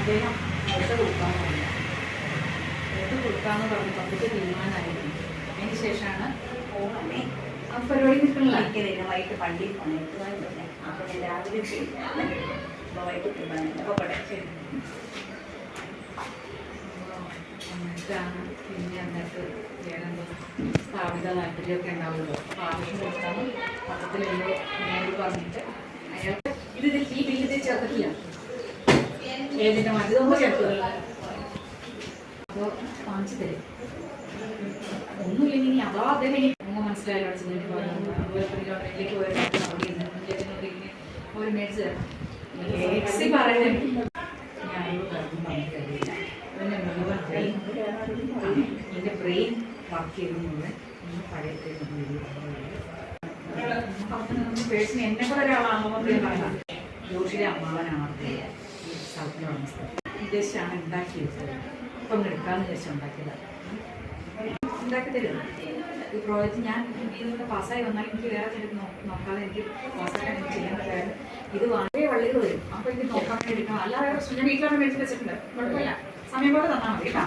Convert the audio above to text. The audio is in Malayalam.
അദ്ദേഹം കൊടുക്കാന്ന് പറഞ്ഞ് പബ്ലിക്ക് തീരുമാനമായിരുന്നു. അതിന് ശേഷമാണ് പരിപാടി നിൽക്കുന്നില്ല. വൈകിട്ട് പള്ളിയിൽ പോകണം അപ്പോൾ ഞാൻ രാവിലെ അപ്പോൾ വൈകിട്ട് തീരുമാനം പഠിച്ചു എന്നിട്ടാണ് പിന്നെ എന്നിട്ട് വേറെന്തോ സ്ഥാപിത താല്പര്യമൊക്കെ ഉണ്ടാവുമല്ലോ. അപ്പോൾ ആവശ്യം കൊടുത്താണ് പത്രത്തിലെന്തോ നേരിട്ട് പറഞ്ഞിട്ട് അയാൾക്ക് ഈ ബില്ലിൽ ചേർത്തിട്ടില്ല. ഏതിൻ്റെ മറ്റൊന്നും ചേർക്കുക. അപ്പോൾ വാങ്ങിച്ചു തരും. ഒന്നുമില്ലെങ്കിൽ ഇനി അഥവാ അദ്ദേഹം നിങ്ങൾ മനസ്സിലായാലും അടിച്ചതിന് ഗവൺമെൻറ്റിലേക്ക് പോയിട്ട് അവർ മേടിച്ച് തരണം. മേടിച്ച് പറയുന്നത് ഞാനോട് പറഞ്ഞില്ല. അതിൻ്റെ മുഴുവൻ എൻ്റെ ബ്രെയിൻ വർക്ക് ചെയ്തുകൊണ്ട് പഴയ പേഴ്സണൽ എന്നെ കൂടെ ഒരാളാണെന്ന് പറയാം. ജോഷിയുടെ അമ്മാവനാണ് ഈ സ്ഥലത്തിനുള്ള ഉദ്ദേശിച്ചാണ് ഉണ്ടാക്കിയത്. ഇപ്പം എടുക്കാമെന്ന് വിചാരിച്ചാൽ ഉണ്ടാക്കിയതാണ്. ഉണ്ടാക്കി തരും. ഈ പ്രോജക്റ്റ് ഞാൻ ഇതൊക്കെ പാസ്സായി വന്നാൽ എനിക്ക് വേറെ ചിലത് നോക്കാതെ എനിക്ക് പാസ്സാക്കാൻ എനിക്ക് ചെയ്യാൻ പറ്റായിരുന്നു. ഇത് വളരെ വള്ളികൾ വരും. അപ്പോൾ എനിക്ക് നോക്കാൻ വേണ്ടി എടുക്കണം. അല്ലാതെ പ്രശ്നം ഞാൻ വീട്ടിലാണ് മേടിച്ച് വെച്ചിട്ടുണ്ട്. കുഴപ്പമില്ല. സമയം പോലെ തന്നാൽ മതി കേട്ടോ.